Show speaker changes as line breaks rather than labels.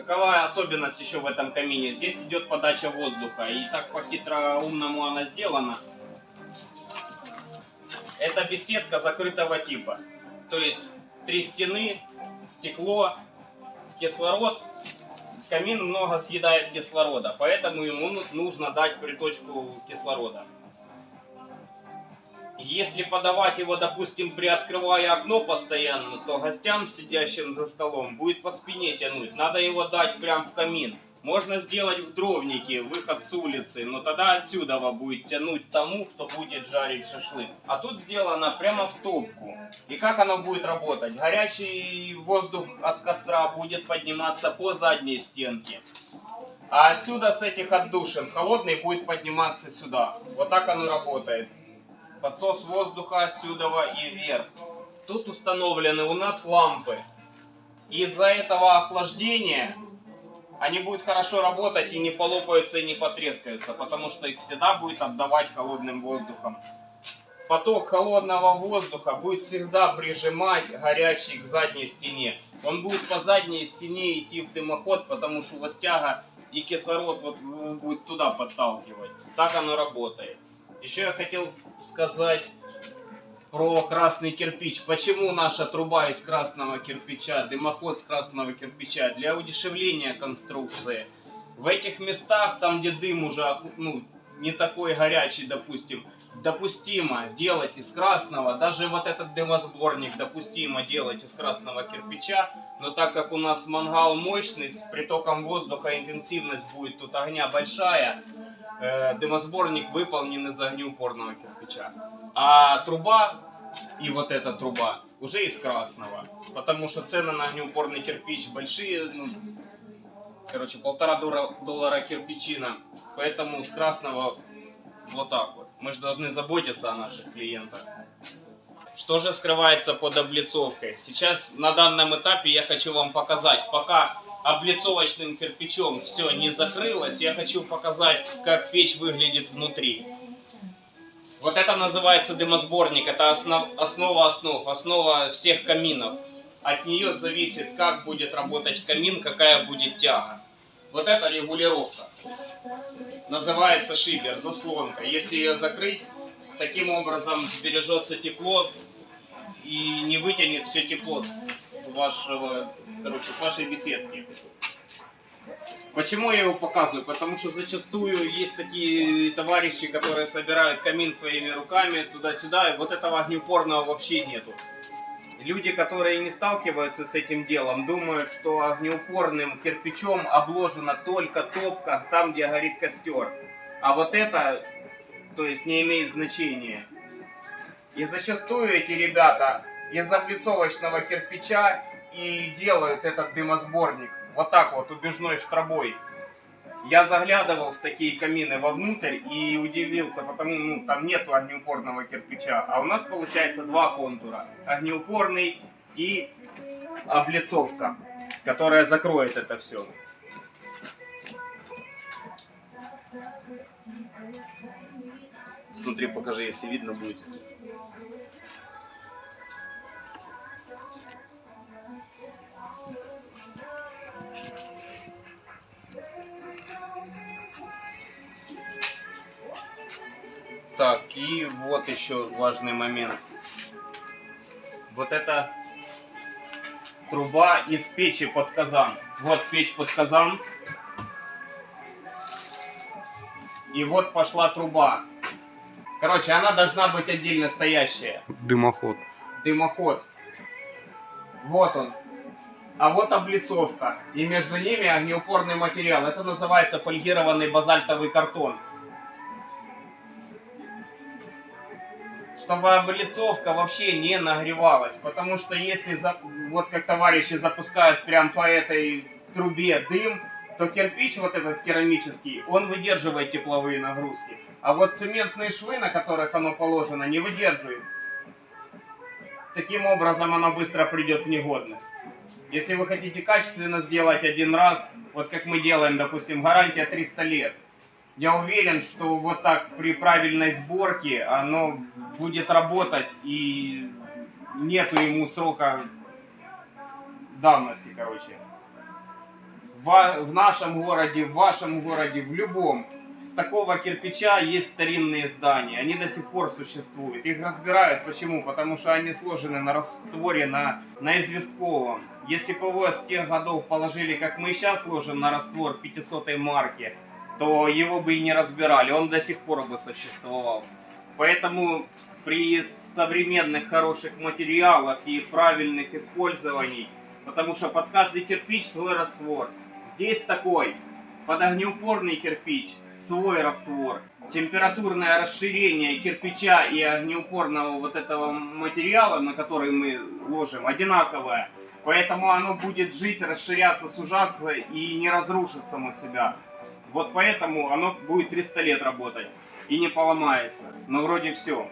Какова особенность еще в этом камине? Здесь идет подача воздуха, и так по-хитроумному она сделана. Это беседка закрытого типа. То есть 3 стены, стекло, кислород. Камин много съедает кислорода, поэтому ему нужно дать приточку кислорода. Если подавать его, допустим, приоткрывая окно постоянно, то гостям, сидящим за столом, будет по спине тянуть. Надо его дать прямо в камин. Можно сделать в дровнике, выход с улицы, но тогда отсюда будет тянуть тому, кто будет жарить шашлык. А тут сделано прямо в топку. И как оно будет работать? Горячий воздух от костра будет подниматься по задней стенке. А отсюда, с этих отдушин, холодный будет подниматься сюда. Вот так оно работает. Подсос воздуха отсюда и вверх. Тут установлены у нас лампы. Из-за этого охлаждения они будут хорошо работать и не полопаются и не потрескаются, потому что их всегда будет обдавать холодным воздухом. Поток холодного воздуха будет всегда прижимать горячий к задней стене. Он будет по задней стене идти в дымоход, потому что вот тяга и кислород вот будет туда подталкивать. Так оно работает. Еще я хотел сказать про красный кирпич. Почему наша труба из красного кирпича, дымоход с красного кирпича? Для удешевления конструкции. В этих местах, там где дым уже не такой горячий, допустим, допустимо делать из красного. Даже вот этот дымосборник допустимо делать из красного кирпича. Но так как у нас мангал мощный, с притоком воздуха интенсивность будет тут огня большая, дымосборник выполнен из огнеупорного кирпича. А труба и вот эта труба уже из красного. Потому что цены на огнеупорный кирпич большие. Короче, $1,5 кирпичина. Поэтому с красного вот так вот. Мы же должны заботиться о наших клиентах. Что же скрывается под облицовкой? Сейчас на данном этапе я хочу вам показать. Пока облицовочным кирпичом все не закрылось, я хочу показать, как печь выглядит внутри. Вот это называется дымосборник. Это основа основ, основа всех каминов. От нее зависит, как будет работать камин, какая будет тяга. Вот это регулировка. Называется шибер, заслонка. Если ее закрыть, таким образом сбережется тепло и не вытянет все тепло с вашей беседки. Почему я его показываю? Потому что зачастую есть такие товарищи, которые собирают камин своими руками туда-сюда, и вот этого огнеупорного вообще нету. Люди, которые не сталкиваются с этим делом, думают, что огнеупорным кирпичом обложена только топка, там, где горит костер. А вот это, то есть, не имеет значения. И зачастую эти ребята из облицовочного кирпича и делают этот дымосборник. Вот так вот, убежной штробой. Я заглядывал в такие камины вовнутрь и удивился, потому там нету огнеупорного кирпича. А у нас получается два контура. Огнеупорный и облицовка, которая закроет это все. Внутри покажи, если видно будет. Так, и вот еще важный момент. Вот это труба из печи под казан. Вот печь под казан. И вот пошла труба. Короче, она должна быть отдельно стоящая.
Дымоход.
Дымоход. Вот он. А вот облицовка. И между ними огнеупорный материал. Это называется фольгированный базальтовый картон. Чтобы облицовка вообще не нагревалась. Потому что если, вот как товарищи запускают прям по этой трубе дым, то кирпич, вот этот керамический, он выдерживает тепловые нагрузки. А вот цементные швы, на которых оно положено, не выдерживают. Таким образом оно быстро придет в негодность. Если вы хотите качественно сделать один раз, вот как мы делаем, допустим, гарантия 300 лет. Я уверен, что вот так при правильной сборке оно будет работать и нету ему срока давности, короче. в нашем городе, в вашем городе, в любом, с такого кирпича есть старинные здания. Они до сих пор существуют. Их разбирают. Почему? Потому что они сложены на растворе, на известковом. Если бы его с тех годов положили, как мы сейчас ложим на раствор 500 марки, то его бы и не разбирали. Он до сих пор бы существовал. Поэтому при современных хороших материалах и правильных использований, потому что под каждый кирпич свой раствор. Здесь такой. Под огнеупорный кирпич свой раствор. Температурное расширение кирпича и огнеупорного вот этого материала, на который мы ложим, одинаковое. Поэтому оно будет жить, расширяться, сужаться и не разрушит само себя. Вот поэтому оно будет 300 лет работать и не поломается. Но вроде все.